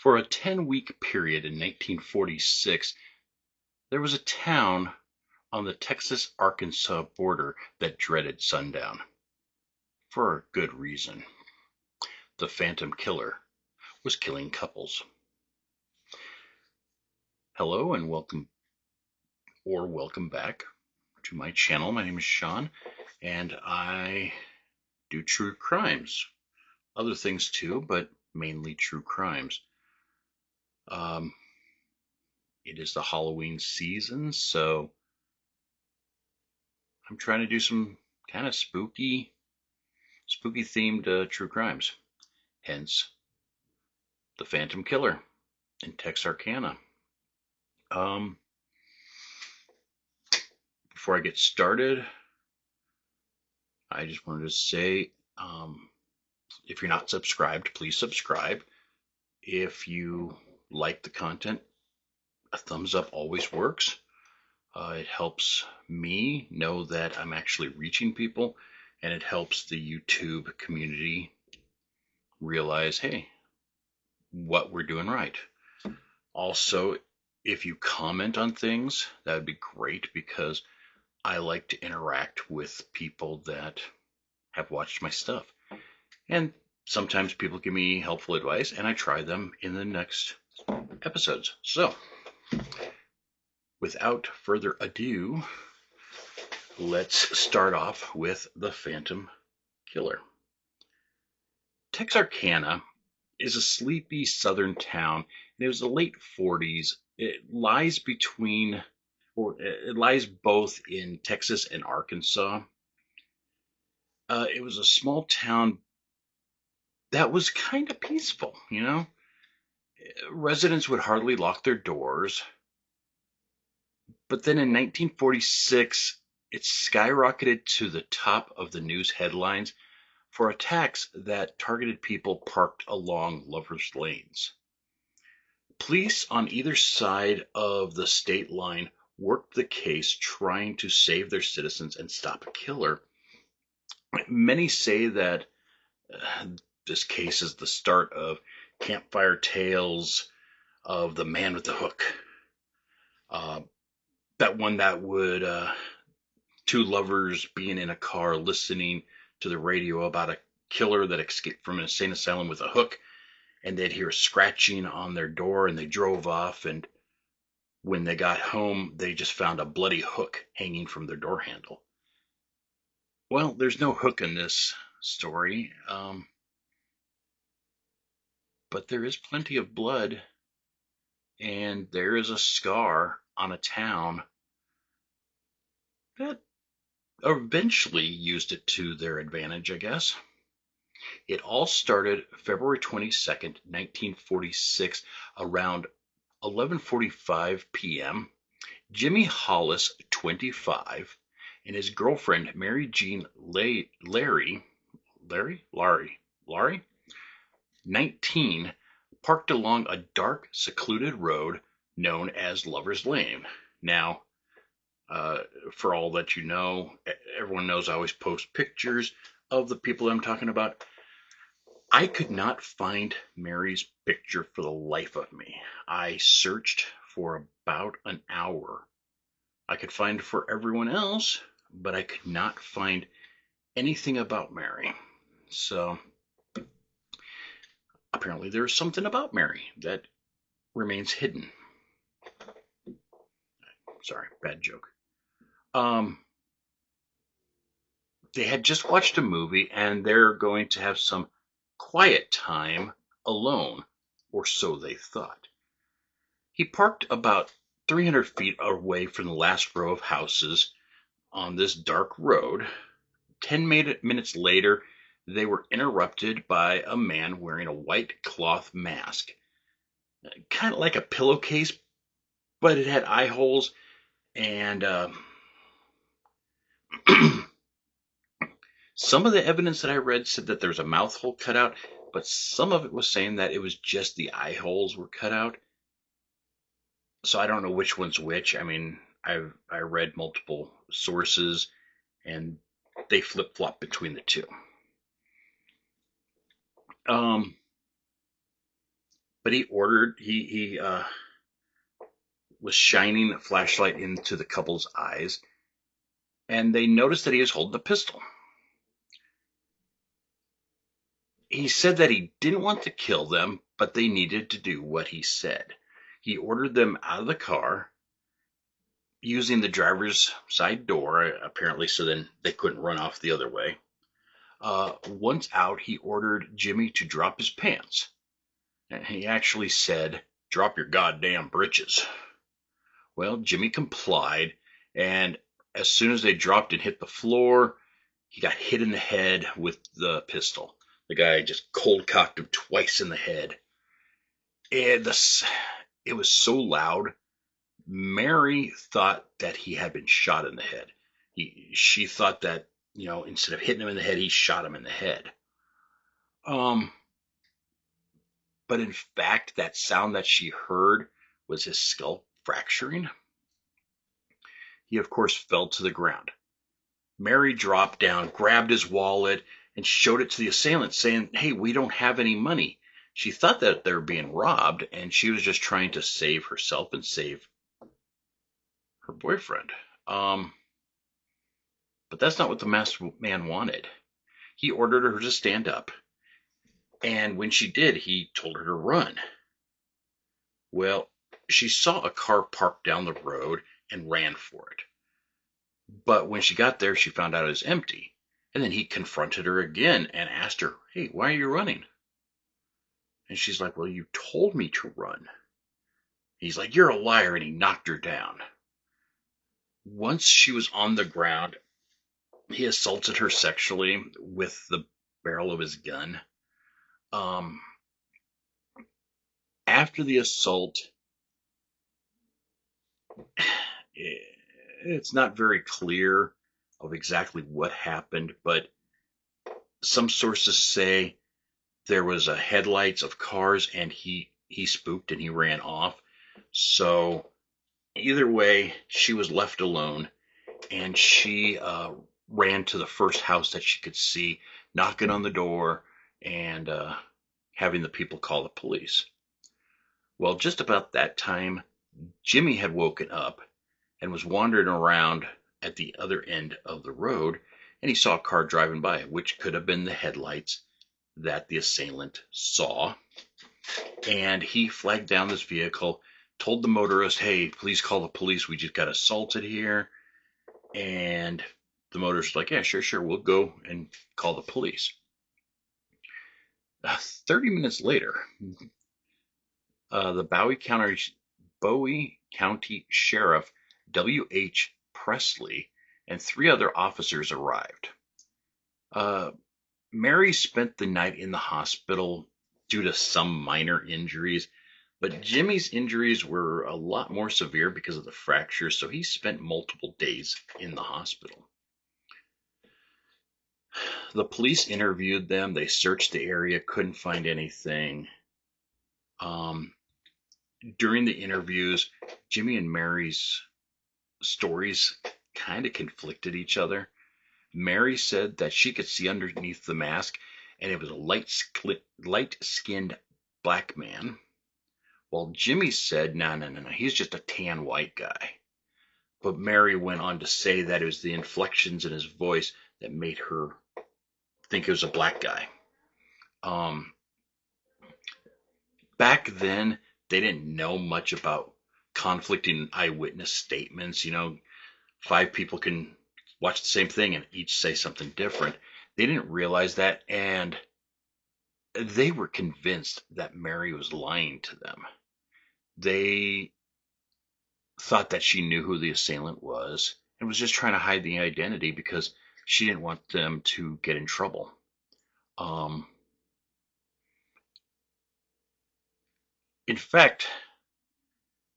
For a 10-week period in 1946, there was a town on the Texas-Arkansas border that dreaded sundown. For a good reason. The Phantom Killer was killing couples. Hello and welcome back to my channel. My name is Sean and I do true crimes. Other things too, but mainly true crimes. It is the Halloween season, so I'm trying to do some kind of spooky themed true crimes. Hence, the Phantom Killer in Texarkana. Before I get started, I just wanted to say, if you're not subscribed, please subscribe. If you like the content, a thumbs up always works. It helps me know that I'm actually reaching people, and it helps the YouTube community realize, hey, what we're doing right. Also, if you comment on things, that would be great, because I like to interact with people that have watched my stuff. And sometimes people give me helpful advice, and I try them in the next episodes. So, without further ado, let's start off with the Phantom Killer. Texarkana is a sleepy southern town, and it was the late 40s. It lies both in Texas and Arkansas. It was a small town that was kind of peaceful, you know. Residents would hardly lock their doors. But then in 1946, it skyrocketed to the top of the news headlines for attacks that targeted people parked along lovers' lanes. Police on either side of the state line worked the case, trying to save their citizens and stop a killer. Many say that this case is the start of campfire tales of the man with the hook. That one that would two lovers being in a car listening to the radio about a killer that escaped from an insane asylum with a hook, and they'd hear scratching on their door, and they drove off, and when they got home, they just found a bloody hook hanging from their door handle. Well, there's no hook in this story, but there is plenty of blood, and there is a scar on a town that eventually used it to their advantage, I guess. It all started February 22nd, 1946, around 11:45 p.m. Jimmy Hollis, 25, and his girlfriend Mary Jean Larry, 19, parked along a dark, secluded road known as Lover's Lane. Now, for all that you know, everyone knows I always post pictures of the people I'm talking about. I could not find Mary's picture for the life of me. I searched for about an hour. I could find for everyone else, but I could not find anything about Mary. So apparently there's something about Mary that remains hidden. Sorry, bad joke. They had just watched a movie, and they're going to have some quiet time alone, or so they thought. He parked about 300 feet away from the last row of houses on this dark road. 10 minutes later, they were interrupted by a man wearing a white cloth mask, kind of like a pillowcase, but it had eye holes, and some of the evidence that I read said that there was a mouth hole cut out, but some of it was saying that it was just the eye holes were cut out. So I don't know which one's which. I mean, I read multiple sources, and they flip-flop between the two. But he was shining a flashlight into the couple's eyes, and they noticed that he was holding a pistol. He said that he didn't want to kill them, but they needed to do what he said. He ordered them out of the car using the driver's side door, apparently, so then they couldn't run off the other way. Once out, he ordered Jimmy to drop his pants. And he actually said, "Drop your goddamn britches." Well, Jimmy complied, and as soon as they dropped and hit the floor, he got hit in the head with the pistol. The guy just cold cocked him twice in the head. And it was so loud. Mary thought that he had been shot in the head. She thought that, instead of hitting him in the head, he shot him in the head. But in fact, that sound that she heard was his skull fracturing. He, of course, fell to the ground. Mary dropped down, grabbed his wallet, and showed it to the assailant, saying, "Hey, we don't have any money." She thought that they were being robbed, and she was just trying to save herself and save her boyfriend. But that's not what the masked man wanted. He ordered her to stand up, and when she did, he told her to run. Well, she saw a car parked down the road and ran for it. But when she got there, she found out it was empty. And then he confronted her again and asked her, "Hey, why are you running?" And she's like, "Well, you told me to run." He's like, "You're a liar," and he knocked her down. Once she was on the ground, he assaulted her sexually with the barrel of his gun. After the assault, it's not very clear of exactly what happened, but some sources say there was a headlights of cars and he spooked and he ran off. So either way, she was left alone, and she ran to the first house that she could see, knocking on the door and having the people call the police. Well, just about that time, Jimmy had woken up and was wandering around at the other end of the road, and he saw a car driving by, which could have been the headlights that the assailant saw. And he flagged down this vehicle, told the motorist, "Hey, please call the police. We just got assaulted here." And the motorist was like, "Yeah, sure, we'll go and call the police." 30 minutes later, the Bowie County Sheriff W.H. Presley and 3 other officers arrived. Mary spent the night in the hospital due to some minor injuries, but Jimmy's injuries were a lot more severe because of the fractures, so he spent multiple days in the hospital. The police interviewed them. They searched the area, couldn't find anything. During the interviews, Jimmy and Mary's stories kind of conflicted each other. Mary said that she could see underneath the mask, and it was a light-skinned black man, while Jimmy said, no, he's just a tan white guy. But Mary went on to say that it was the inflections in his voice that made her think it was a black guy. Back then, they didn't know much about conflicting eyewitness statements. 5 people can watch the same thing and each say something different. They didn't realize that, and they were convinced that Mary was lying to them. They thought that she knew who the assailant was and was just trying to hide the identity because she didn't want them to get in trouble. In fact,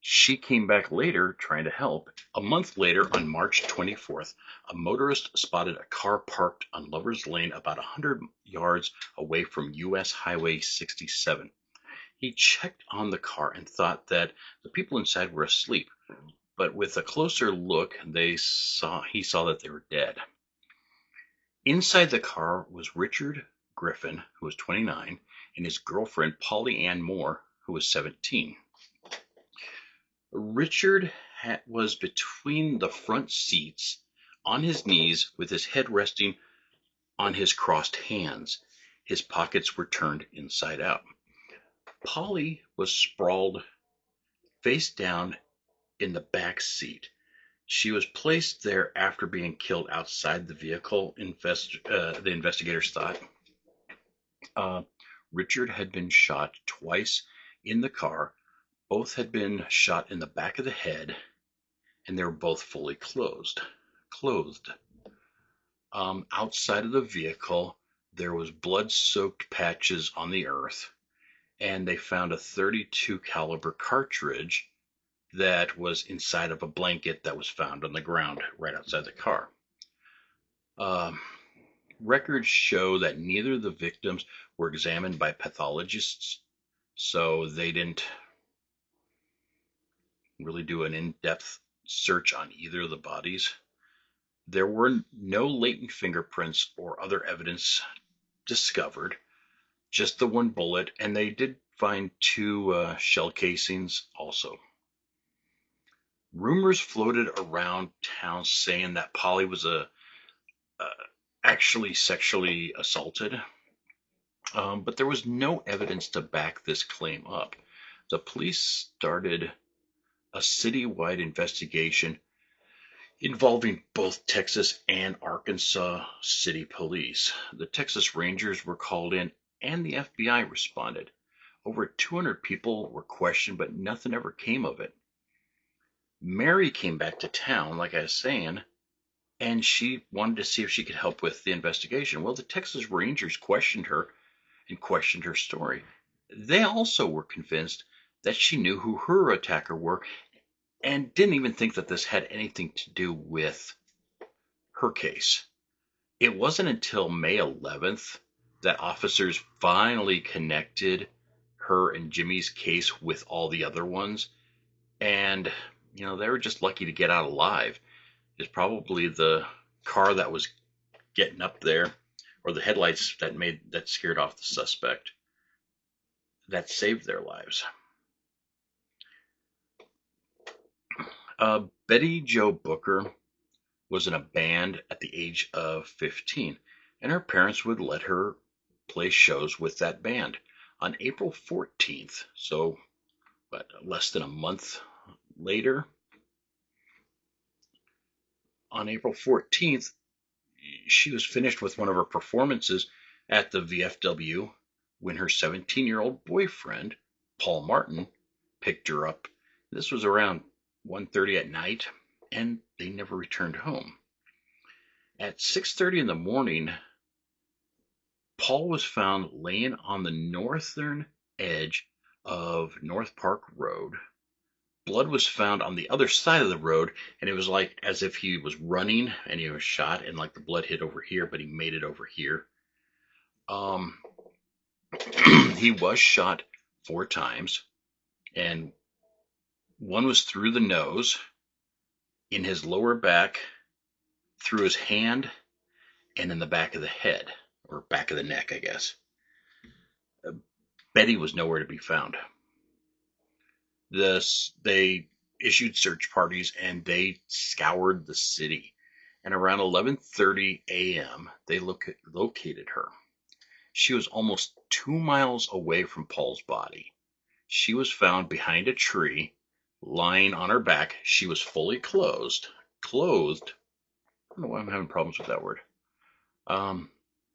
she came back later trying to help. A month later, on March 24th, a motorist spotted a car parked on Lover's Lane about 100 yards away from US Highway 67. He checked on the car and thought that the people inside were asleep, but with a closer look, he saw that they were dead. Inside the car was Richard Griffin, who was 29, and his girlfriend, Polly Ann Moore, who was 17. Richard was between the front seats on his knees with his head resting on his crossed hands. His pockets were turned inside out. Polly was sprawled face down in the back seat. She was placed there after being killed outside the vehicle, the investigators thought. Richard had been shot twice in the car. Both had been shot in the back of the head, and they were both fully clothed. Outside of the vehicle, there was blood-soaked patches on the earth, and they found a .32 caliber cartridge that was inside of a blanket that was found on the ground right outside the car. Records show that neither of the victims were examined by pathologists, so they didn't really do an in-depth search on either of the bodies. There were no latent fingerprints or other evidence discovered, just the one bullet, and they did find two shell casings also. Rumors floated around town saying that Polly was actually sexually assaulted, but there was no evidence to back this claim up. The police started a citywide investigation involving both Texas and Arkansas City Police. The Texas Rangers were called in, and the FBI responded. Over 200 people were questioned, but nothing ever came of it. Mary came back to town, like I was saying, and she wanted to see if she could help with the investigation. Well, the Texas Rangers questioned her and questioned her story. They also were convinced that she knew who her attacker were and didn't even think that this had anything to do with her case. It wasn't until May 11th that officers finally connected her and Jimmy's case with all the other ones, and they were just lucky to get out alive. It's probably the car that was getting up there, or the headlights that scared off the suspect, that saved their lives. Betty Jo Booker was in a band at the age of 15, and her parents would let her play shows with that band. On April 14th, so less than a month later, on April 14th, she was finished with one of her performances at the VFW when her 17-year-old boyfriend, Paul Martin, picked her up. This was around 1:30 at night, and they never returned home. At 6:30 in the morning, Paul was found laying on the northern edge of North Park Road. Blood was found on the other side of the road, and it was like as if he was running and he was shot, and like the blood hit over here, but he made it over here. He was shot 4 times, and one was through the nose, in his lower back, through his hand, and in the back of the head, or back of the neck, I guess. Betty was nowhere to be found. They issued search parties, and they scoured the city. And around 11:30 a.m., they located her. She was almost 2 miles away from Paul's body. She was found behind a tree, lying on her back. She was fully clothed. Clothed. I don't know why I'm having problems with that word. And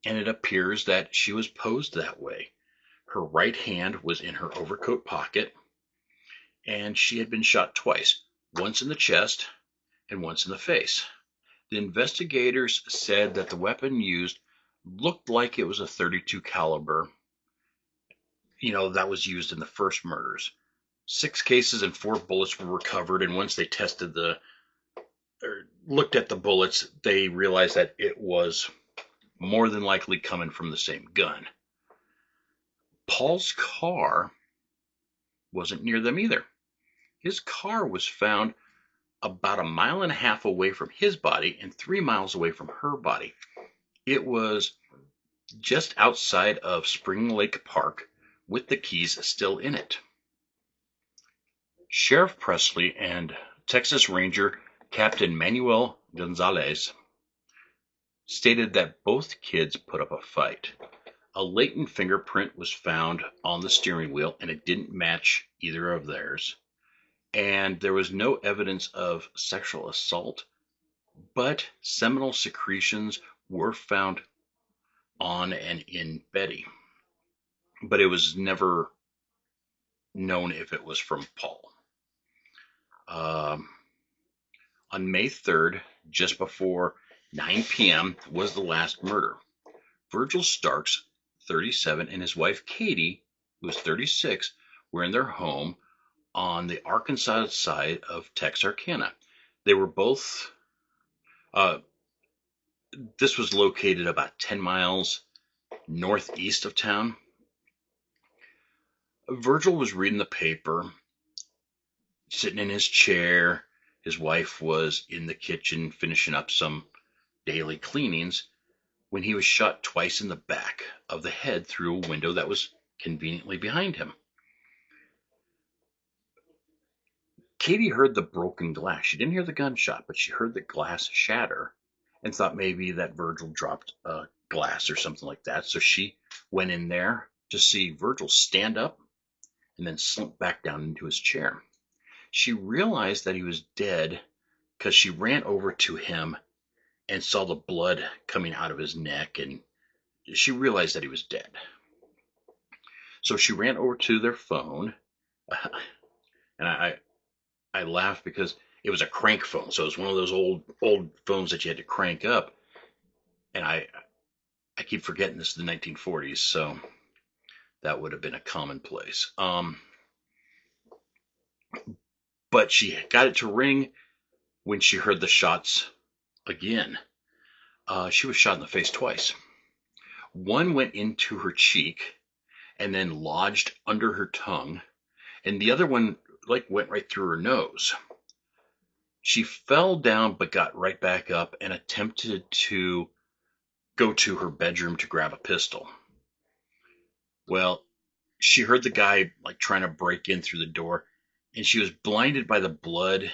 it appears that she was posed that way. Her right hand was in her overcoat pocket, and she had been shot twice, once in the chest and once in the face. The investigators said that the weapon used looked like it was a .32 caliber, that was used in the first murders. 6 cases and 4 bullets were recovered, and once they looked at the bullets, they realized that it was more than likely coming from the same gun. Paul's car wasn't near them either. His car was found about 1.5 miles away from his body and 3 miles away from her body. It was just outside of Spring Lake Park with the keys still in it. Sheriff Presley and Texas Ranger Captain Manuel Gonzalez stated that both kids put up a fight. A latent fingerprint was found on the steering wheel and it didn't match either of theirs. And there was no evidence of sexual assault, but seminal secretions were found on and in Betty. But it was never known if it was from Paul. On May 3rd, just before 9 p.m., was the last murder. Virgil Starks, 37, and his wife Katie, who was 36, were in their home on the Arkansas side of Texarkana. They were both, uh, this was located about 10 miles northeast of town. Virgil was reading the paper, sitting in his chair. His wife was in the kitchen finishing up some daily cleanings when he was shot twice in the back of the head through a window that was conveniently behind him. Katie heard the broken glass. She didn't hear the gunshot, but she heard the glass shatter and thought maybe that Virgil dropped a glass or something like that. So she went in there to see Virgil stand up and then slump back down into his chair. She realized that he was dead because she ran over to him and saw the blood coming out of his neck, and she realized that he was dead. So she ran over to their phone, and I laughed because it was a crank phone, so it was one of those old phones that you had to crank up, and I keep forgetting this is the 1940s, so that would have been a commonplace. But she got it to ring when she heard the shots again. She was shot in the face twice. One went into her cheek and then lodged under her tongue, and the other one went right through her nose. She fell down but got right back up and attempted to go to her bedroom to grab a pistol. Well, she heard the guy trying to break in through the door, and she was blinded by the blood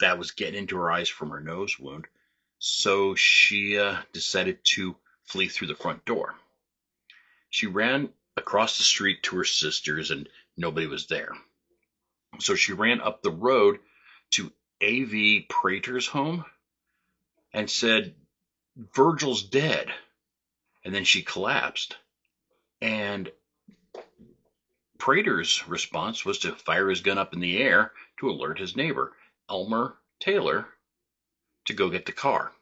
that was getting into her eyes from her nose wound. So she decided to flee through the front door. She ran across the street to her sister's and nobody was there. So she ran up the road to A.V. Prater's home and said, "Virgil's dead." And then she collapsed. And Prater's response was to fire his gun up in the air to alert his neighbor, Elmer Taylor, to go get the car.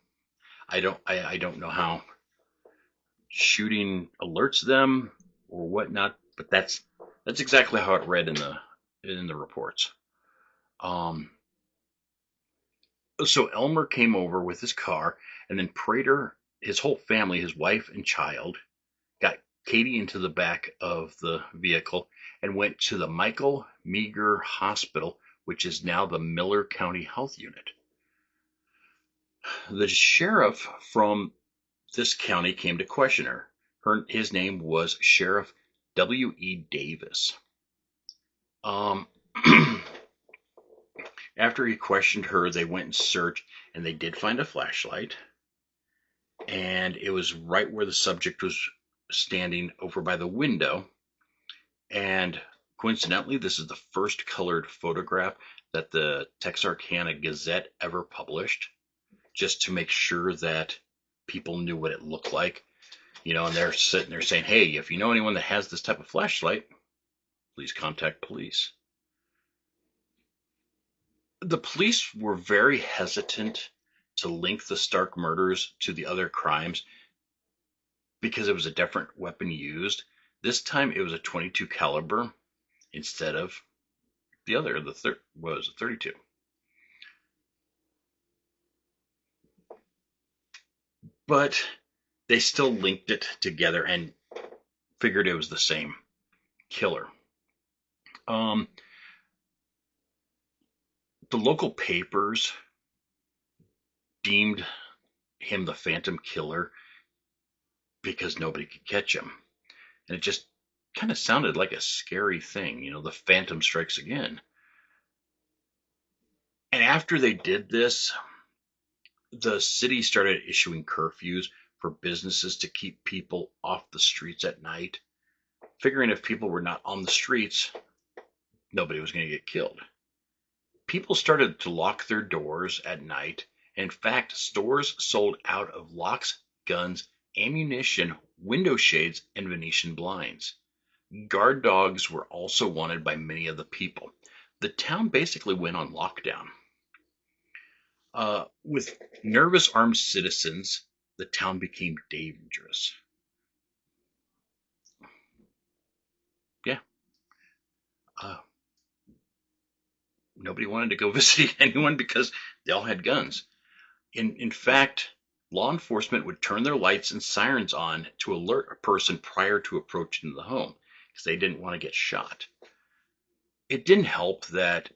I don't know how shooting alerts them or whatnot, but that's exactly how it read in the reports. So Elmer came over with his car, and then Prater, his whole family, his wife and child, got Katie into the back of the vehicle and went to the Michael Meager Hospital, which is now the Miller County Health Unit. The sheriff from this county came to question her. His name was Sheriff W.E. Davis. After he questioned her, they went and searched, and they did find a flashlight. And it was right where the subject was standing over by the window. And coincidentally, this is the first colored photograph that the Texarkana Gazette ever published, just to make sure that people knew what it looked like. And they're sitting there saying, "Hey, if you know anyone that has this type of flashlight, please contact police." The police were very hesitant to link the Stark murders to the other crimes because it was a different weapon used. This time it was a 22 caliber instead of the other, was a 32. But they still linked it together and figured it was the same killer. The local papers deemed him the Phantom Killer because nobody could catch him. And it just kind of sounded like a scary thing, the Phantom strikes again. And after they did this, the city started issuing curfews for businesses to keep people off the streets at night, figuring if people were not on the streets, nobody was going to get killed. People started to lock their doors at night. In fact, stores sold out of locks, guns, ammunition, window shades, and Venetian blinds. Guard dogs were also wanted by many of the people. The town basically went on lockdown. With nervous armed citizens, the town became dangerous. Yeah, uh, nobody wanted to go visit anyone because they all had guns. In fact, law enforcement would turn their lights and sirens on to alert a person prior to approaching the home because they didn't want to get shot. It didn't help that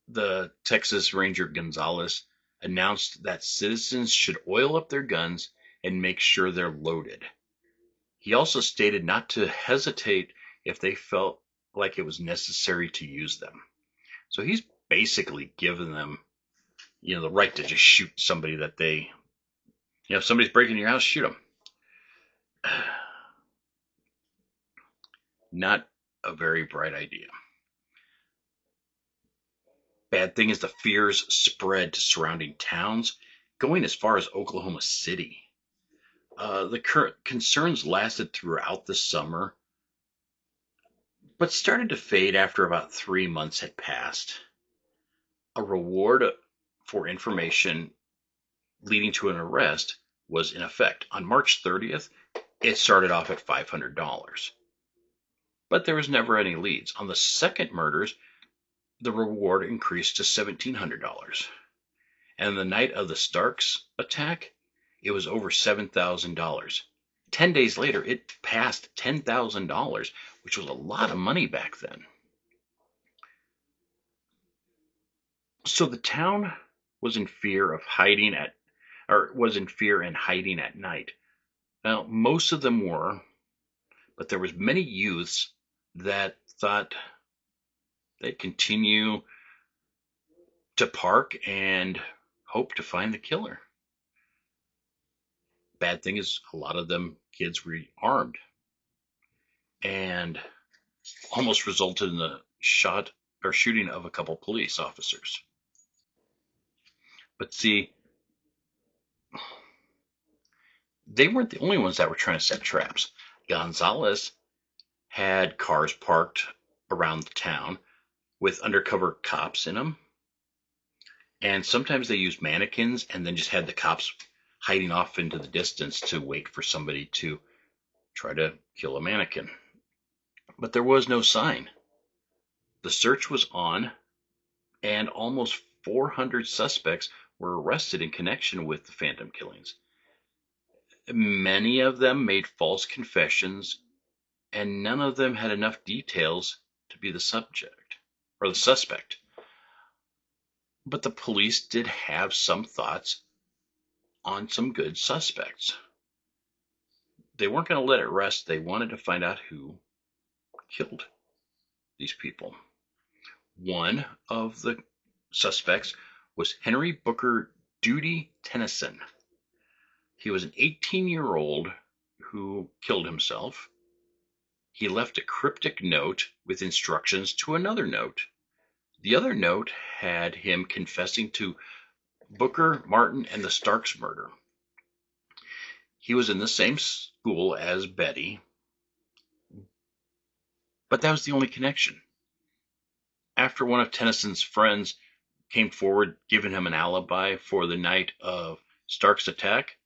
the Texas Ranger Gonzalez announced that citizens should oil up their guns and make sure they're loaded. He also stated not to hesitate if they felt like it was necessary to use them. So he's basically given them, the right to just shoot somebody that they, if somebody's breaking your house, shoot them. Not a very bright idea. Bad thing is the fears spread to surrounding towns, going as far as Oklahoma City. The current concerns lasted throughout the summer, but started to fade after about 3 months had passed. A reward for information leading to an arrest was in effect. On March 30th, it started off at $500, but there was never any leads. On the second murders, the reward increased to $1,700. And the night of the Starks attack, it was over $7,000. 10 days later, it passed $10,000, which was a lot of money back then. So the town was in fear of hiding at, or was in fear and hiding at night. Now, most of them were, but there was many youths that thought they'd continue to park and hope to find the killer. Bad thing is, a lot of them kids were armed and almost resulted in the shooting of a couple police officers. But see, they weren't the only ones that were trying to set traps. Gonzalez had cars parked around the town with undercover cops in them. And sometimes they used mannequins and then just had the cops hiding off into the distance to wait for somebody to try to kill a mannequin. But there was no sign. The search was on, and almost 400 suspects were arrested in connection with the Phantom killings. Many of them made false confessions, and none of them had enough details to be the subject or the suspect. But the police did have some thoughts on some good suspects. They weren't going to let it rest. They wanted to find out who killed these people. One of the suspects was Henry Booker Duty Tennyson. He was an 18-year-old who killed himself. He left a cryptic note with instructions to another note. The other note had him confessing to Booker, Martin, and the Starks murder. He was in the same school as Betty, but that was the only connection. After one of Tennyson's friends came forward giving him an alibi for the night of Stark's attack,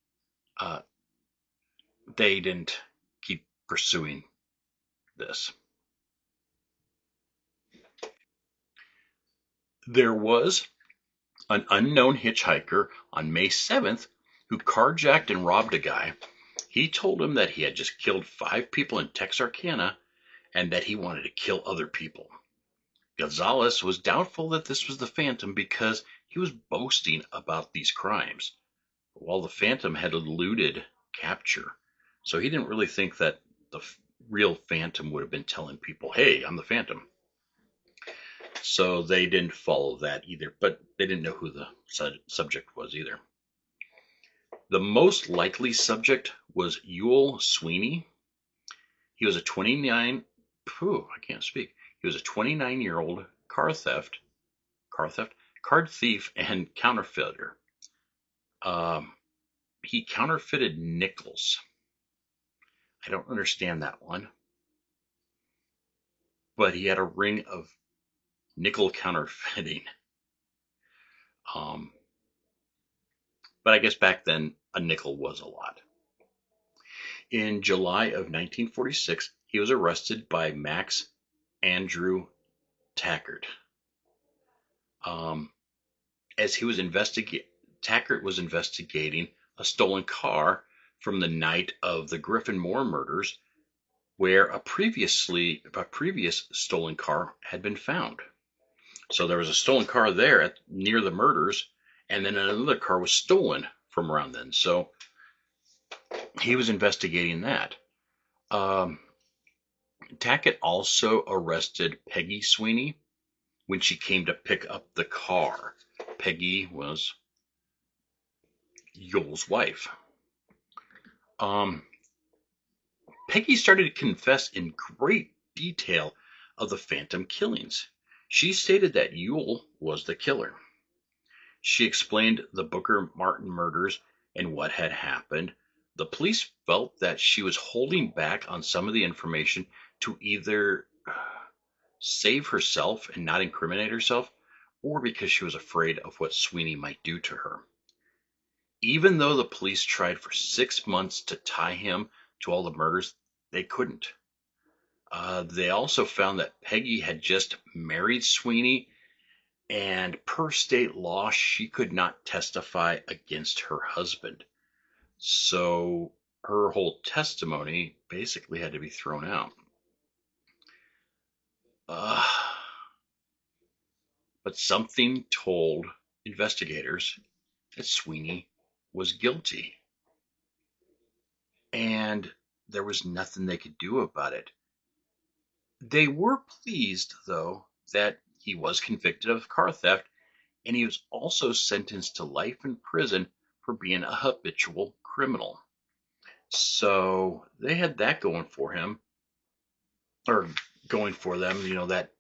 they didn't keep pursuing this. There was an unknown hitchhiker on May 7th who carjacked and robbed a guy. He told him that he had just killed 5 people in Texarkana and that he wanted to kill other people. Gonzalez was doubtful that this was the Phantom because he was boasting about these crimes, while the Phantom had eluded capture. So he didn't really think that the real Phantom would have been telling people, hey, I'm the Phantom. So they didn't follow that either, but they didn't know who the subject was either. The most likely subject was Ewell Sweeney. He was a 29, I can't speak. He was a 29-year-old card thief and counterfeiter. He counterfeited nickels. I don't understand that one. But he had a ring of nickel counterfeiting. But I guess back then a nickel was a lot. In July of 1946, he was arrested by Max Andrew Tackert. As he was Tackert was investigating a stolen car from the night of the Griffin Moore murders, where a previous stolen car had been found. So there was a stolen car there near the murders, and then another car was stolen from around then. So he was investigating that. Tackett also arrested Peggy Sweeney when she came to pick up the car. Peggy was Ewell's wife. Peggy started to confess in great detail of the phantom killings. She stated that Ewell was the killer. She explained the Booker Martin murders and what had happened. The police felt that she was holding back on some of the information to either save herself and not incriminate herself, or because she was afraid of what Sweeney might do to her. Even though the police tried for 6 months to tie him to all the murders, they couldn't. They also found that Peggy had just married Sweeney, and per state law, she could not testify against her husband. So her whole testimony basically had to be thrown out. But something told investigators that Sweeney was guilty. And there was nothing they could do about it. They were pleased, though, that he was convicted of car theft, and he was also sentenced to life in prison for being a habitual criminal. So they had that going for him, or going for them, that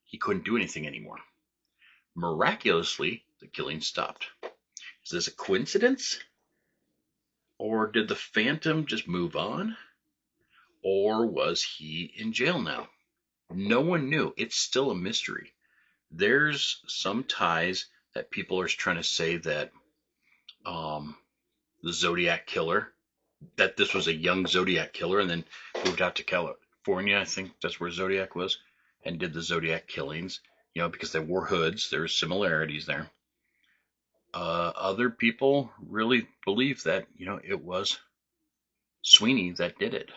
he couldn't do anything anymore. Miraculously, the killing stopped. Is this a coincidence? Or did the Phantom just move on? Or was he in jail now? No one knew. It's still a mystery. There's some ties that people are trying to say that the Zodiac Killer, that this was a young Zodiac Killer and then moved out to California. I think that's where Zodiac was, and did the Zodiac killings, because they wore hoods. There's similarities there. Other people really believe that, it was Sweeney that did it.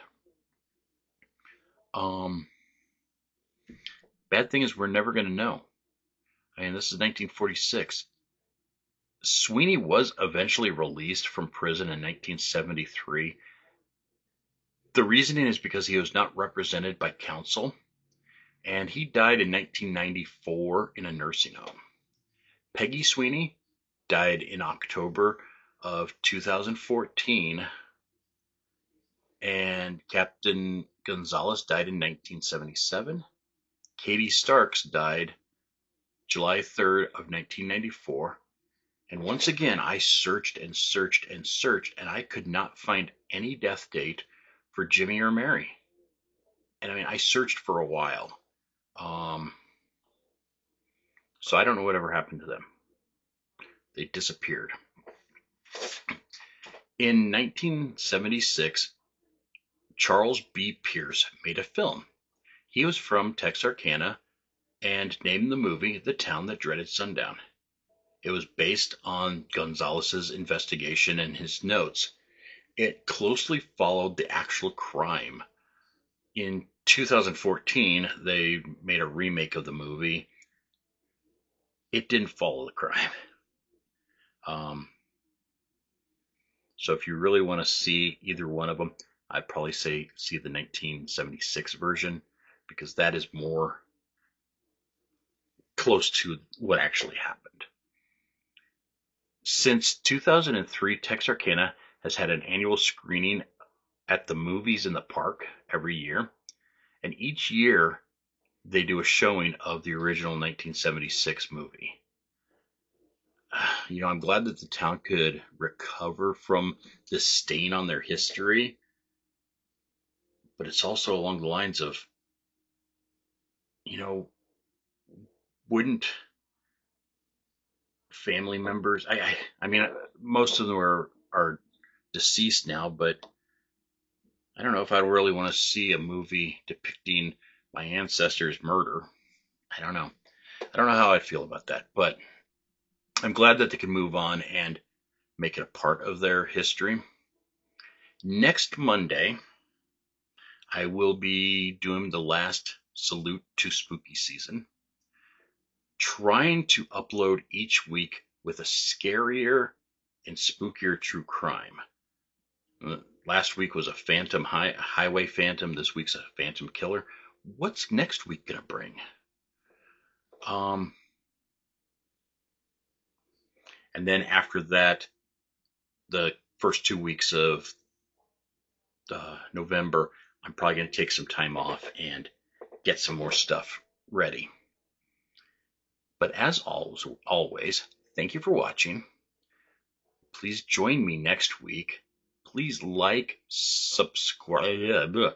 Bad thing is we're never going to know. I mean, this is 1946. Sweeney was eventually released from prison in 1973. The reasoning is because he was not represented by counsel, and he died in 1994 in a nursing home. Peggy Sweeney died in October of 2014, and Captain Gonzalez died in 1977. Katie Starks died July 3rd of 1994. And once again, I searched and searched and searched, and I could not find any death date for Jimmy or Mary. And I mean, I searched for a while. So I don't know whatever happened to them. They disappeared. In 1976, Charles B. Pierce made a film. He was from Texarkana and named the movie The Town That Dreaded Sundown. It was based on Gonzalez's investigation and his notes. It closely followed the actual crime. In 2014, they made a remake of the movie. It didn't follow the crime. So if you really want to see either one of them, I'd probably say see the 1976 version, because that is more close to what actually happened. Since 2003, Texarkana has had an annual screening at the movies in the park every year, and each year they do a showing of the original 1976 movie. I'm glad that the town could recover from this stain on their history, but it's also along the lines of, you know, wouldn't family members, I mean, most of them are deceased now, but I don't know if I really want to see a movie depicting my ancestors' murder. I don't know. I don't know how I'd feel about that, but I'm glad that they can move on and make it a part of their history. Next Monday, I will be doing the last salute to spooky season, trying to upload each week with a scarier and spookier true crime. Last week was a highway phantom. This week's a phantom killer. What's next week gonna bring? And then after that, the first 2 weeks of November, I'm probably gonna take some time off and get some more stuff ready. But as always, thank you for watching. Please join me next week. Please subscribe.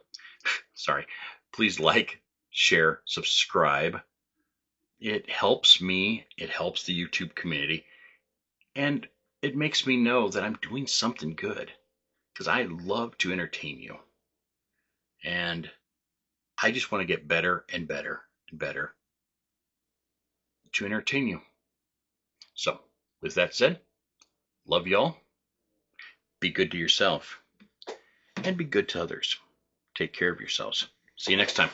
Sorry. Please share, subscribe. It helps me. It helps the YouTube community. And it makes me know that I'm doing something good, because I love to entertain you. And I just want to get better and better and better to entertain you. So, with that said, love y'all. Be good to yourself and be good to others. Take care of yourselves. See you next time.